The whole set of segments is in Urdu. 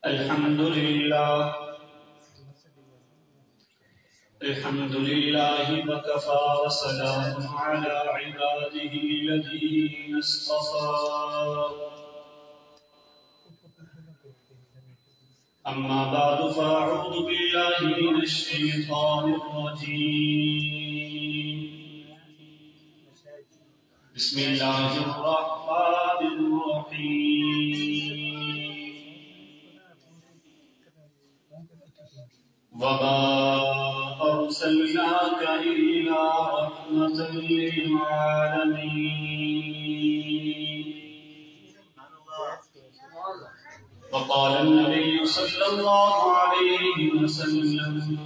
الحمد لله وكفى وسلام على عباده الذين اصطفى أما بعد فأعوذ بالله من الشيطان الرجيم بسم الله الرحمن الرحيم وما أرسلناك إلا رحمة للعالمين وقال النبي صلى الله عليه وسلم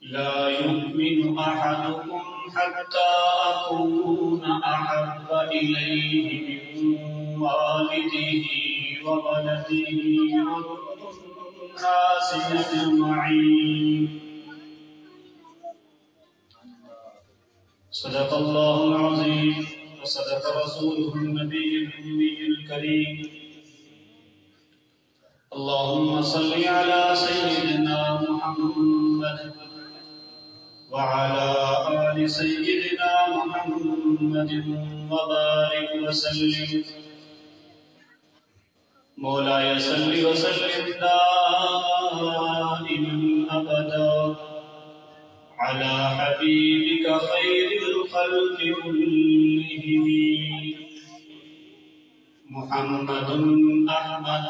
لا يؤمن أحدكم حتى أكون أحب إليه من والده وولده والناس أجمعين صدق الله العظيم وصدق رسوله النبي الأمي الكريم اللهم صل على سيدنا محمد وعلى آل سيدنا محمد وبارك وسلم مولاي صل وسلم دائما أبدا على حبيبك خير الخلق كلهم محمد أحمد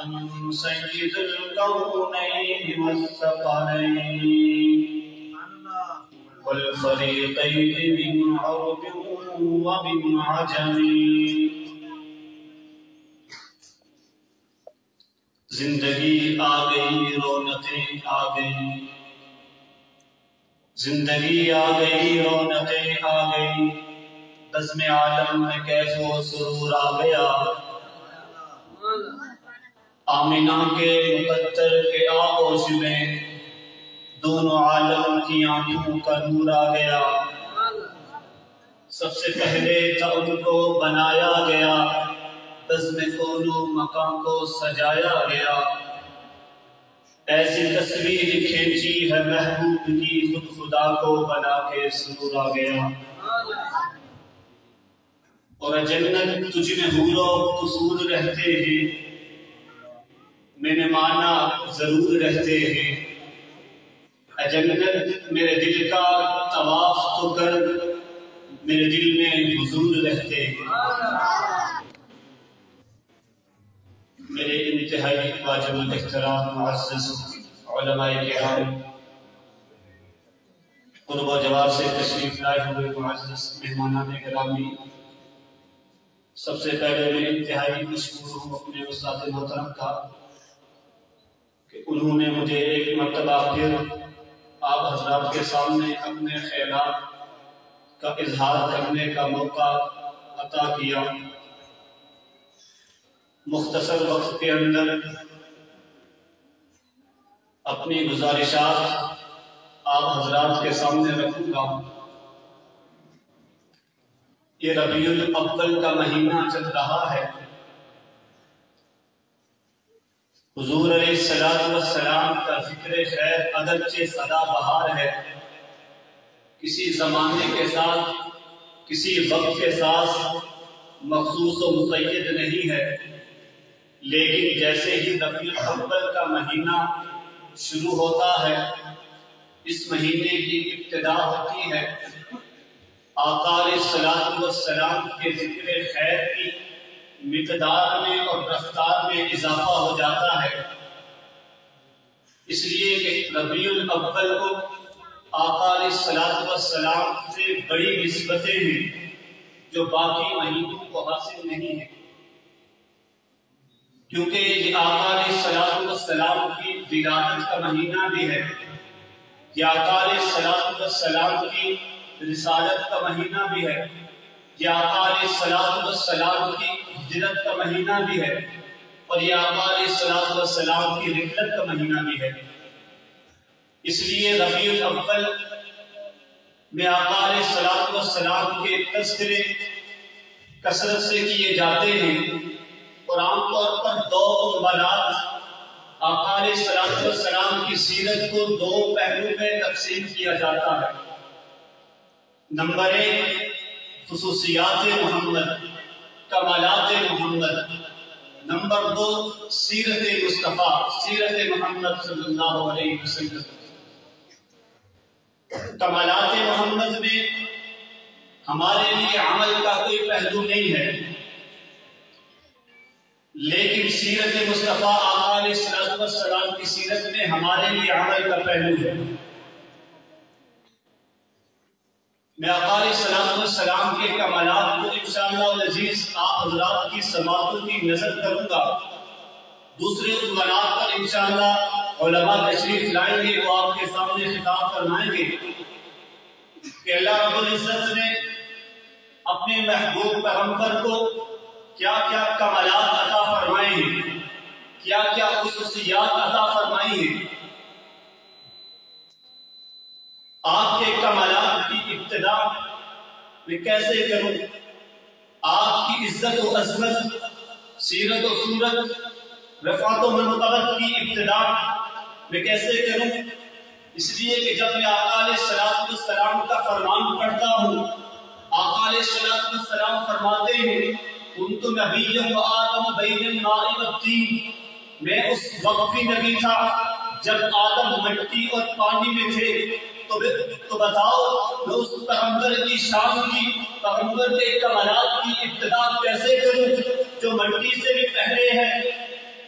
سيد الكونين والثقلين والفريقين من عرب ومن عجم زندگی آ گئی رونقیں آ گئی زندگی آ گئی رونقیں آ گئی بزم عالم میں کیف و سرور آ گیا آمنہ کے مقدر کے آغوش میں دونوں عالم کی آنکھوں کا نور آ گیا سب سے پہلے تو ان کو بنایا گیا بزم کون و مکان کو سجایا گیا ایسی تصویر کھینچی ہے محبوب کی خود خدا کو بنا کے سرور آ گیا اور جنت تجھ میں حور و قصور رہتے ہیں میں نے مانا ضرور رہتے ہیں اے جنت میرے دل کا طواف تو کر میرے دل میں حضور رہتے ہیں میرے انتہائی واجب الاحترام معزز علماء کرام قرب و جوار سے تشریف لائے ہوئے معزز مہمانان گرامی سب سے پہلے میں انتہائی مشکور ہوں اپنے استاد محترم کا کہ انہوں نے مجھے ایک مرتبہ پھر آپ حضرات کے سامنے اپنے خیالات کا اظہار کرنے کا موقع عطا کیا مختصر وقت کے اندر اپنی گزارشات آپ حضرات کے سامنے رکھوں گا یہ ربیع الاول کا مہینہ چل رہا ہے حضور علیہ السلام کا ذکر خیر اگرچہ سدا بہار ہے کسی زمانے کے ساتھ کسی وقت کے ساتھ مخصوص و مقید نہیں ہے لیکن جیسے ہی ربیع الاول کا مہینہ شروع ہوتا ہے اس مہینے کی ابتدا ہوتی ہے آقا علیہ السلام کے ذکر خیر کی مقدار میں اور رفتار میں اضافہ ہو جاتا ہے اس لیے کہ ربیع الاول کو آقا علیہ السلام سے بڑی نسبتیں ہیں جو باقی مہینوں کو حاصل نہیں ہیں کیونکہ یہ آقا علیہ السلام کی ولادت کا مہینہ بھی ہے یہ آقا علیہ السلام کی رسالت کا مہینہ بھی ہے یہ آقا علیہ السلام کی ہجرت کا مہینہ بھی ہے اور یہ آقا علیہ السلام کی رحلت کا مہینہ بھی ہے اس لیے ربیع الاول میں آقا علیہ السلام کے تذکرے کثرت سے کیے جاتے ہیں اور عام طور پر دو عنوانات آقا علیہ السلام کی سیرت کو دو پہلو میں تقسیم کیا جاتا ہے۔ نمبر 1 خصوصیات محمد، کمالات محمد۔ نمبر 2 سیرت مصطفیٰ، سیرت محمد صلی اللہ علیہ وسلم۔ کمالات محمد میں ہمارے لیے عمل کا کوئی پہلو نہیں ہے، لیکن سیرت مصطفیٰ آقا علیہ السلام کی سیرت میں ہمارے لیے عمل کا پہلو ہے۔ میں آقا علیہ السلام کے کمالات کو انشاءاللہ العزیز آپ حضرات کی سماعتوں کی نظر کروں گا۔ دوسرے عنوانات پر انشاءاللہ علماء تشریف لائیں گے، وہ آپ کے سامنے خطاب فرمائیں گے کہ اللہ رب العزت نے اپنے محبوب پیغمبر کو کیا کیا کمالات عطا فرمائے ہیں، کیا کیا خصوصیات عطا فرمائی ہیں۔ آپ کے کمالات کی ابتدا میں کیسے کروں؟ آپ کی عزت و عظمت، سیرت و صورت، رفعت و منقبت کی ابتدا میں کیسے کروں؟ اس لیے کہ جب میں آقا علیہ السلام کا فرمان پڑھتا ہوں، آقا علیہ السلام فرماتے ہیں کنتُ نبیًّا وآدم بین الماء والطین، میں اس وقت بھی نبی تھا جب آدم مٹی اور پانی میں تھے۔ تو بتاؤ میں اس پیغمبر کی شان کی، پیغمبر کے کمالات کی ابتدا کیسے کروں جو مٹی سے بھی پہلے ہے،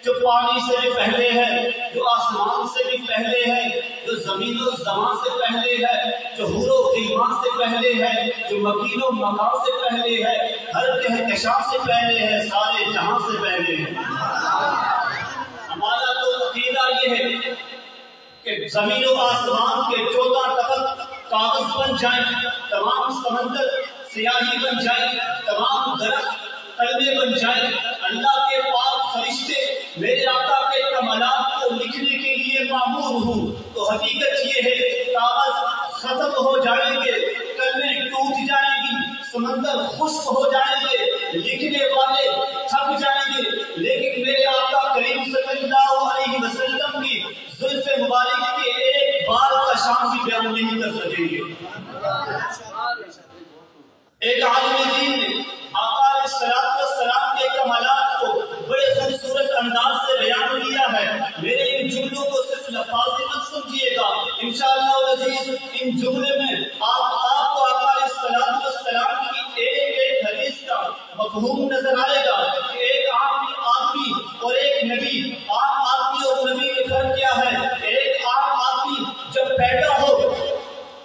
جو پانی سے بھی پہلے ہے، جو آسمان سے بھی پہلے ہے، جو زمین و زمان سے پہلے ہے، جو حور و غلمان سے پہلے ہے، جو مکین و مکان سے پہلے ہے، ہر کہکشاں سے پہلے ہے، سارے جہاں سے پہلے ہے۔ ہمارا تو عقیدہ یہ ہے کہ زمین و آسمان کے 14 طبق کاغذ بن جائیں، تمام سمندر سیاہی بن جائیں، تمام درخت قلمے بن جائیں، اللہ کے پاک فرشتے میرے آقا کے کمالات کو لکھنے کے لیے مامور ہوں، تو حقیقت یہ ہے کاغذ ختم ہو جائیں گے، قلمیں ٹوٹ جائیں گی، سمندر خشک ہو جائیں گے، لکھنے والے تھک جائیں گے، لیکن میرے آقا کریم صلی اللہ علیہ وسلم کی زلف مبارک کے ایک بار کا شان بھی بیان نہیں کر سکیں گے۔ ایک عالم دین نے آقا علیہ السلام کے کمالات کو بڑے خوبصورت انداز سے بیان کیا ہے۔ میرے ان جملوں کو صرف لفاظ مت سمجھیے گا، انشاءاللہ العزیز ان جملے میں آپ کو آقا علیہ السلام کی ایک حدیث کا مفہوم نظر آئے گا کہ ایک عام آدمی اور ایک نبی، عام آدمی اور نبی میں فرق کیا ہے؟ ایک عام آدمی جب پیدا ہو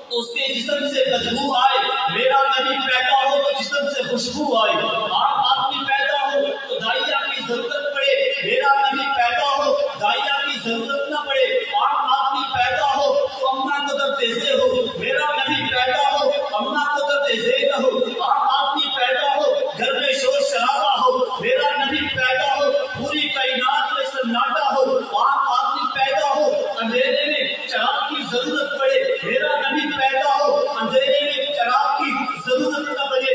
تو اس کے جسم سے بدبو آئے، میرا نبی پیدا ہو تو جسم سے خوشبو آئے۔ عام آدمی پیدا ہو تو دائیا کی ضرورت پڑے، میرا نبی پیدا ہو دائیا کی ضرورت نہ پڑے۔ عام آدمی پیدا ہو تو اماں کو درد زے ہو، میرا نبی پیدا ہو اماں کو درد زے نہ ہو۔ عام آدمی پیدا ہو گھر میں شور شرابہ ہو، میرا نبی پیدا ہو پوری کائنات میں سناٹا ہو۔ عام آدمی پیدا ہو اندھیرے میں چراغ کی ضرورت پڑے، میرا نبی پیدا ہو اندھیرے میں چراغ کی ضرورت نہ پڑے۔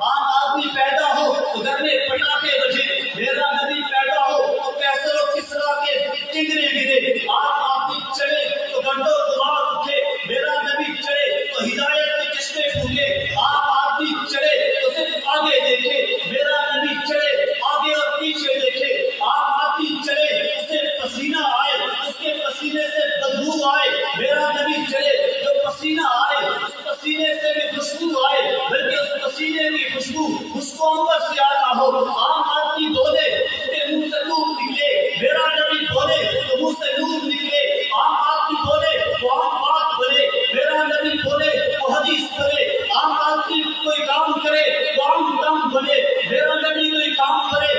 عام آدمی پیدا ہو تو گھر میں پٹاخے بجے، میرا نبی پیدا ہو تو کیسر و کسرا کے ٹنگرے گرے۔ عام آدمی چلے تو گنڈ و غبار اٹھے، میرا نبی چلے تو ہدایت کے چشمے پھولے۔ عام آدمی چلے تو صرف آگے دیکھے، میرا نبی چلے آگے اور پیچھے دیکھے۔ عام آدمی چلے اسے پسینہ آئے، اس کے پسینے سے بدبو آئے، میرا نبی چلے جو پسینہ آئے اس پسینے سے بھی خوشبو آئے، بلکہ اس پسینے کی خوشبو اس کو اندر سے آنا ہو۔ عام آدمی بولے اس کے منہ سے نور نکلے، میرا نبی بولے تو منہ سے نور نکلے۔ عام آدمی بولے تو عام بات بولے، میرا نبی بولے تو حدیث کرے۔ عام آدمی کوئی کام کرے تو عام کام بنے، میرا نبی کوئی کام کرے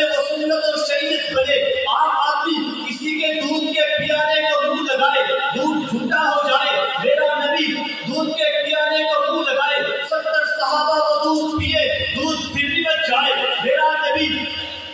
وہ سنت اور شریعت بنے۔ عام آدمی کسی کے دودھ کے پیالے کو منہ لگائے، دودھ جھوٹا ہو جائے، میرا نبی دودھ کے پیالے کو منہ لگائے۔ 70 صحابہ وہ دودھ پیے، دودھ پھر بھی بچ جائے، میرا نبی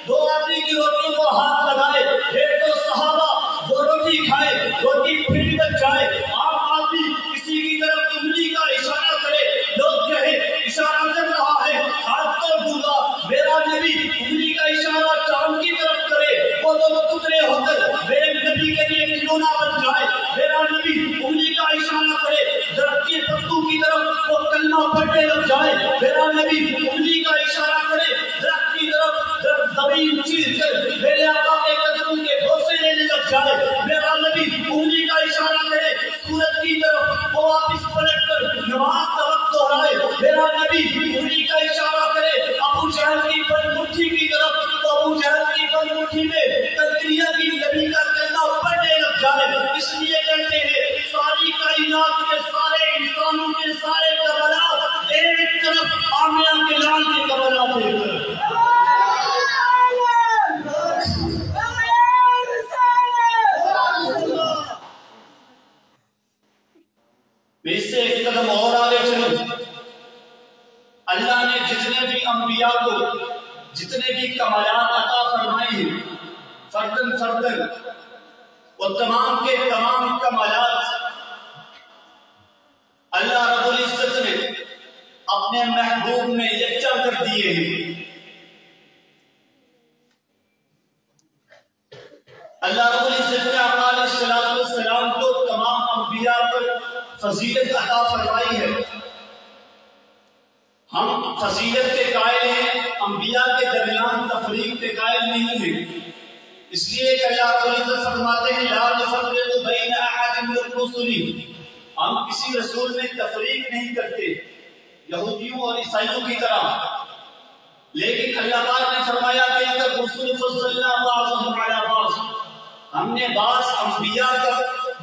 2 آدمی کی روٹی کو ہاتھ لگائے، 150 صحابہ وہ روٹی کھائے، روٹی پھر بھی بچ جائے۔ عام آدمی کسی کی طرف انگلی کا اشارہ کرے، لوگ کہے اشارہ کر رہا ہے ہاتھ کر دوں گا، میرا نبی انگلی کا اشارہ چاند کی طرف کرے، وہ دو ٹکڑے ہو کر میرے نبی کے لیے کھلونا بن جائے. میرا نبی انگلی کا اشارہ کرے درخت کے پتوں کی طرف وہ کلمہ پڑھنے لگ جائے. میرا نبی انگلی کا اشارہ کرے درخت کی طرف درخت زمین چیر کر میرے آقا کے قدموں کے بوسے لینے لگ جائے. میرا نبی انگلی کا اشارہ کرے سورج کی طرف وہ واپس پلٹ کر نماز کا وقت دہرائے. میرا نبی انگلی کا اشارہ کرے ابو جہل کی بن مٹھی کی طرف تو ابو جہل کی بن مٹھی میں تلقیہ کی نبی کا کلمہ پڑھنے لگ جائے. اس لیے کہتے ہیں ساری کائنات کے سارے انسانوں کے سارے کمالات ایک طرف آمنہ کے لال کے کمالات ایک طرف. میں اس سے ایک قدم اور آگے چلوں. اللہ نے جتنے بھی انبیاء کو جتنے بھی کمالات عطا فرمائے ہیں فردن فردن وہ تمام کے تمام کمالات اللہ رب العزت نے اپنے محبوب میں یکجا کر دیے ہیں. اللہ رب العزت نے آقا علیہ السلام کو تمام انبیاء پر فضیلت عطا فرمائی ہے. ہم فضیلت کے قائل ہیں, انبیاء کے درمیان تفریق کے قائل نہیں ہیں. اس لیے کہ اللہ رب العزت فرماتے ہیں لا نفرق بین احد من الرسل, ہم کسی رسول میں تفریق نہیں کرتے یہودیوں اور عیسائیوں کی طرح. لیکن اللہ پاک نے فرمایا کہ اگر رسول فضلنا بعضهم علی بعض, ہم نے بعض انبیاء کا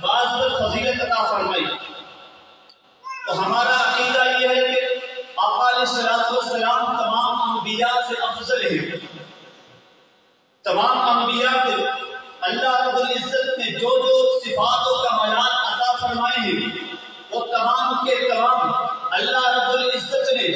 بعض پر فضیلت عطا فرمائی. تو ہمارا عقیدہ یہ ہے کہ آقا علیہ السلام تمام انبیاء سے افضل ہے. تمام انبیاء کو اللہ رب العزت نے جو جو صفات و کمالات عطا فرمائے ہیں وہ تمام کے تمام اللہ رب العزت نے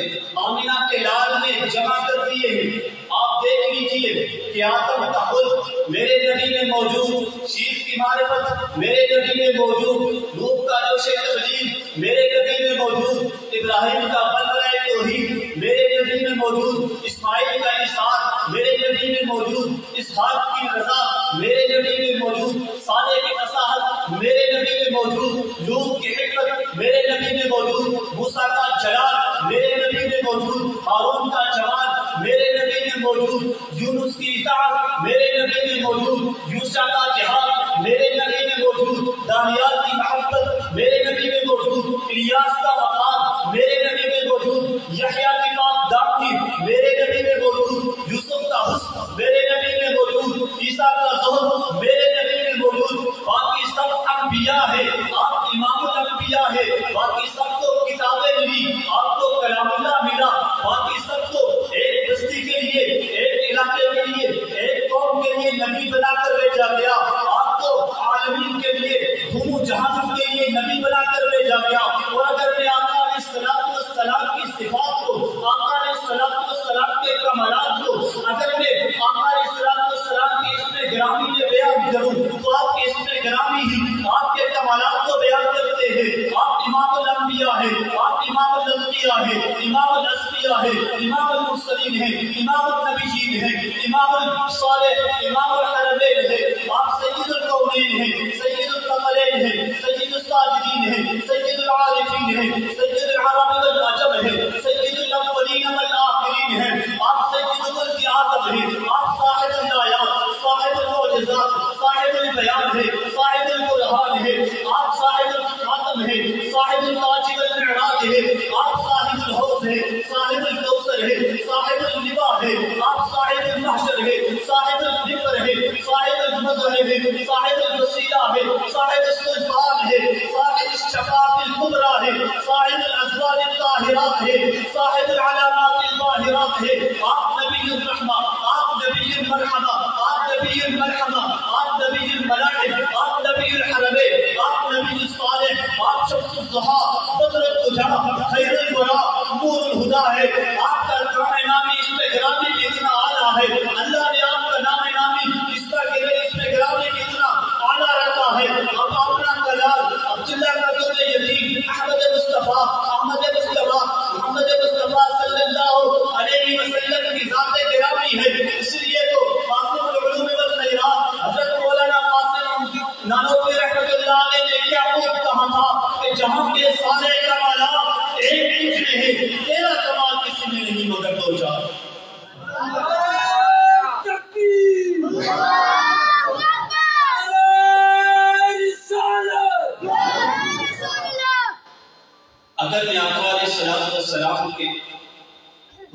آمنہ کے لال میں جمع کر دیے ہیں. آپ دیکھ لیجئے کہ آدم کا خلق میرے نبی میں موجود, شیخ کی معرفت میرے نبی میں موجود, نوح کا جوش تبلیغ میرے نبی میں موجود, ابراہیم کا بلبلہ توحید میرے نبی میں موجود, اسماعیل کا اصحاق میرے نبی میں موجود, اسحاق کی رضا میرے نبی میں موجود, صالح کی فصاحت میرے نبی میں موجود, لوط کی حکمت میرے نبی میں موجود, موسیٰ کا جلال میرے نبی میں موجود, ہارون کا جمال میرے نبی میں موجود, یونس کی اطاعت میرے نبی میں موجود, یوشع کا جہاد میرے نبی میں موجود, دانیال کی محبت میرے نبی میں موجود, الیاس کا وقار میرے نبی میں موجود, یحییٰ کی پاک دامنی میرے نبی میں موجود, یوسف کا حسن میرے نبی میں موجود, عیسیٰ کا ظہور میرے نبی میں موجود. باقی سب انبیاء ہے, آپ امام الانبیاء ہے, باقی سب کو کتابیں ملی, آپ کو کلام اللہ ملا, باقی سب کو ایک بستی کے لیے, ایک علاقے کے لیے, ایک قوم کے لیے نبی بنا کر بھیجا گیا. آپ کو عالمین کے لیے, دونوں جہان کے لیے نبی بنا کر بھیجا گیا. اور اگر میں آقا علیہ السلام کی صفات کو, آقا علیہ السلام کے کمالات کو اگر میں آقا علیہ السلام کی اس میں گرامی میں بیان کروں تو آپ کے اس میں گرامی ہی آپ کے کمالات کو بیان کرتے ہیں. آپ امام الانبیاء ہیں, آپ امام الانبیاء ہیں, امام الاسفیاء ہیں, امام المرسلین ہیں, امام النبیین ہیں, امام الصالح, امام الحرمین ہیں, آپ سید القونین ہیں, سید الثقلین ہیں, سید الساجدین ہیں, سید العارفین ہیں, سید العرب والعجم ہیں, سید الاولین والآخرین ہیں, آپ سید العالم ہیں, آپ صاحب الآیات, صاحب المعجزات, صاحب البیان ہیں, صاحب القرآن ہیں, آپ صاحب الخاتم ہیں, صاحب التاج والمعراج ہیں, آپ صاحب الحوض ہیں, صاحب الکوثر ہیں, صاحب اللواء ہیں, آپ صاحب المحشر ہیں, صاحب المنبر ہیں, صاحب المظہر ہیں, صاحب الوسیلہ ہیں, صاحب السلطان ہیں, صاحب الشفاعۃ الکبریٰ ہیں, صاحب الازواج الطاہرات ہیں, صاحب العلامات الباہرات ہیں. آپ نبی الرحمہ, آپ نبی المرحمہ, آپ نبی المرحمہ, آپ نبی الملائک, آپ نبی الحرمین, آپ نبی الصالح, آپ شمس الضحیٰ, بدر الدجیٰ, خیر الورا, نور الہدیٰ ہے. آپ کا نام نامی اس میں گرامی کتنا اعلیٰ ہے. اللہ نے آپ کا نام نامی اس کا اس میں گرامی کتنا اعلیٰ رکھا ہے. اب اپنا کلال عبداللہ کا دودھ یتیم, احمد مصطفیٰ, احمد مصطفیٰ, محمد مصطفیٰ صلی اللہ علیہ وسلم کی ذات گرامی ہے. اس لیے تو قاسم العلوم والخیرات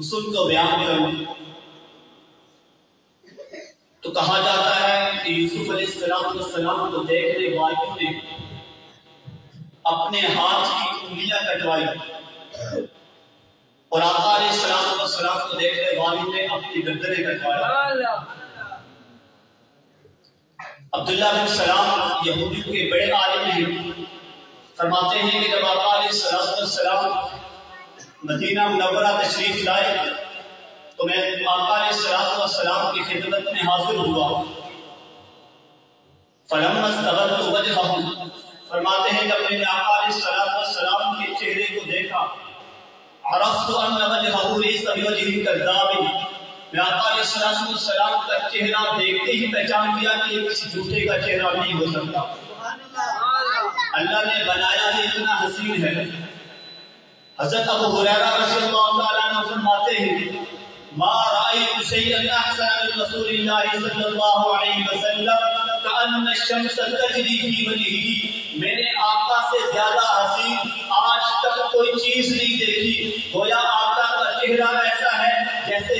حسن کو بیان کروں تو کہا جاتا ہے کہ یوسف علیہ السلام کو دیکھنے والوں نے اپنے ہاتھ کی انگلیاں کٹوائی اور آقا علیہ السلام کو دیکھنے والوں نے اپنی گردنیں کٹوائی۔ عبداللہ بن سلام یہودیوں کے بڑے عالم ہیں، فرماتے ہیں کہ جب آقا علیہ السلام مدینہ منورہ تشریف لائے تو میں آقا علیہ السلام کی خدمت میں حاضر ہوا۔ فلما استغرت وجهه، فرماتے ہیں جب میں نے آقا علیہ السلام کے چہرے کو دیکھا، عرفت ان وجهه ليس بوجه كذاب، میں آقا علیہ السلام کا چہرہ دیکھتے ہی پہچان لیا کہ یہ کسی جھوٹے کا چہرہ نہیں ہو سکتا، اللہ نے بنایا ہے اتنا حسین ہے۔ حضرت ابو ہریرہ رضی اللہ تعالیٰ عنہ فرماتے ہیں ما رأيت شيئا أحسن من رسول الله صلی اللہ علیہ وسلم كأن الشمس تجری في وجهه، میں نے آقا سے زیادہ حسین آج تک کوئی چیز نہیں دیکھی، گویا آقا کا چہرہ ایسا ہے جیسے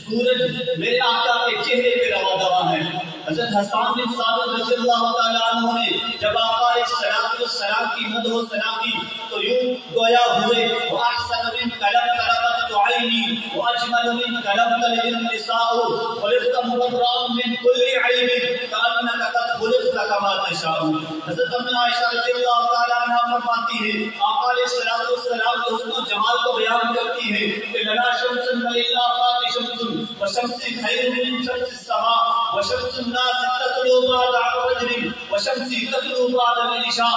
سورج میرے آقا کے چہرے پہ رواں دواں ہے۔ حضرت حسان بن ثابت رضی اللہ تعالیٰ عنہ نے جب آقا علیہ السلام کی مدح و ثنا کی تو یوں گویا ہوئے وَأَحْسَنَ مِنْ قَلَمْ تَرَقَتْ عَيْنِي وَأَجْمَلُ مِنْ قَلَمْ تَلِدِ النِّسَاءُ خُلِقْتَ مُبَرًّا مِنْ كُلِّ عَيْبٍ كَأَنَّكَ قَدْ خُلِقْتَ كَمَا تَشَاءُ۔ حضرت عائشہ رضی اللہ تعالیٰ عنہ فرماتی ہے آقا علیہ السلام کے حسن و جمال کو بیان کرتی ہے کہ لَنَا شَمْسٌ وَلِلَّهِ شَمْسٌ وَشَمْسِ خَيْرٌ مِنْ شَمْسِ السَّمَاءِ وَشَمْسُ النَّاسِ تَطْلُعُ بَعْدَ فَجْرٍ وَشَمْسِ تَطْلُعُ بَعْدَ الْعِشَاءِ۔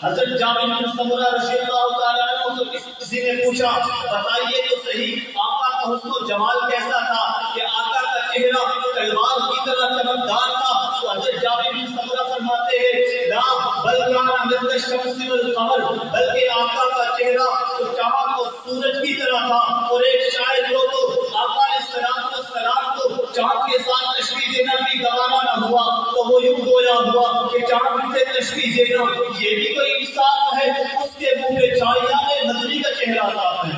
حضرت جابر بن سمرہ رضی اللہ تعالیٰ عنہ سے کسی نے پوچھا بتائیے تو صحیح آقا کا حسن و جمال کیسا تھا کہ آقا کا چہرہ تلوار کی طرح چمکدار تھا؟ تو حضرت جابر بن سمرہ فرماتے ہیں لا بل کان مثل الشمس والقمر، بلکہ آقا کا چہرہ تو چاند اور سورج کی طرح تھا۔ اور ایک شاعر کو تو آقا علیہ السلام کو چاند کے ساتھ تشبیہ دینا بھی گوارا نہ ہوا تو وہ یوں گویا ہوا کہ چاند سے تشبیہ دینا یہ بھی کوئی انصاف ہے؟ اس کے منہ پہ چھایا ہے، مدنی کا چہرہ صاف ہے۔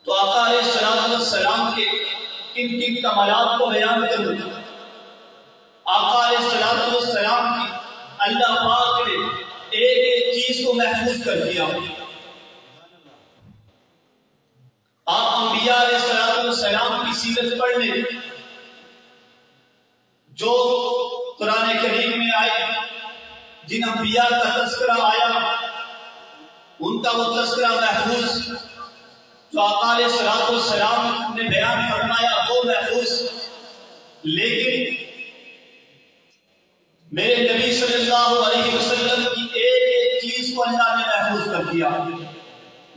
تو آقا علیہ السلام کے کن کن کمالات کو بیان کروں؟ آقا علیہ السلام کی اللہ پاک نے ایک ایک چیز کو محفوظ کر دیا۔ آپ انبیاء علیہ السلام کی سیرت پڑھ لیں، جو قرآن کریم میں آئے، جن انبیاء کا تذکرہ آیا ان کا وہ تذکرہ محفوظ، جو آقا علیہ السلام نے بیان فرمایا وہ محفوظ، لیکن میرے نبی صلی اللہ علیہ وسلم کی ایک ایک چیز کو اللہ نے محفوظ کر دیا۔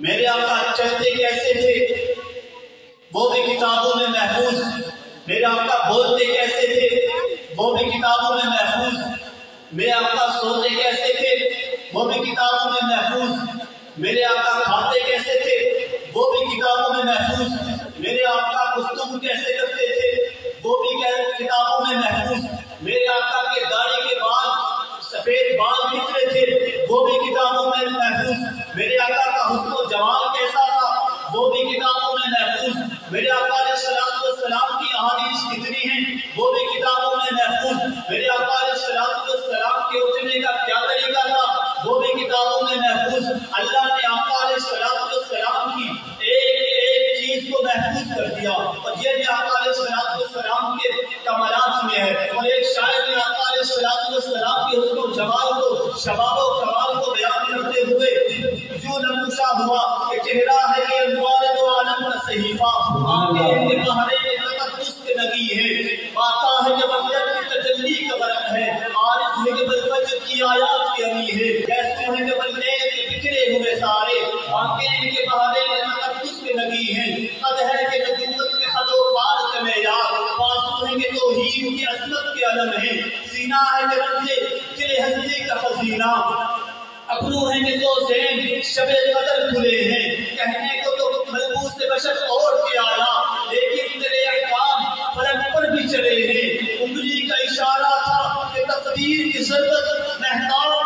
میرے آقا چلتے کیسے تھے وہ بھی کتابوں میں محفوظ، میرے آقا بولتے کیسے تھے وہ بھی کتابوں میں محفوظ، میرے آقا سوتے کیسے تھے وہ بھی کتابوں میں محفوظ، میرے آقا کھاتے کیسے تھے وہ بھی کتابوں میں محفوظ، میرے آقا گفتگو کیسے کرتے تھے وہ بھی کتابوں میں محفوظ، میرے آقا کے داڑھی کے بال سفید بال کتنے تھے وہ بھی کتابوں میں محفوظ، میرے آقا کا حسن و جمال کیسا تھا وہ بھی کتابوں میں محفوظ، میرے آقا علیہ السلام کی احادیث کتنی ہیں وہ بھی کتابوں میں محفوظ، میرے آقا علیہ السلام کے اٹھنے کا کیا طریقہ تھا وہ بھی کتابوں میں محفوظ۔ اللہ نے آقا علیہ السلام کی ایک ایک چیز کو محفوظ کر دیا، اور یہ بھی آقا علیہ السلام کے کمالات میں ہے۔ اور ایک شاعر نے آقا علیہ السلام کے حسن و جمال کو، شباب و کمال کو بیان کرتے ہوئے جو نموشا ہوا کہ چہرہ ہے یہ انوار دو عالم کا صحیفہ، آنکھیں کے بہارے تقدس کے نگی ہے، پاتا ہے کہ وحدت کی تجلی کا برق ہے، عارف ہے کہ بالفجر کی آیات کی امی ہے، کیسے ہیں کہ باللیل کے بکھرے ہوئے سارے، آنکھیں ہیں کہ بہارے تقدس کے نگی ہیں، قد ہے کہ نبوت کے خد و خال کا معیار، بازو ہے کہ توحید کی عظمت کے علم ہے، سینہ ہے کہ رمز دل ہستی کا خزینہ، ابرو ہیں کہ تو زین شب قدر کھلے ہیں، کہنے کو تو ملبوس سے بشر اور کے آیا، لیکن تیرے احکام فلک پر بھی چلے ہیں، انگلی کا اشارہ تھا کہ تقدیر کی ضرورت محتاج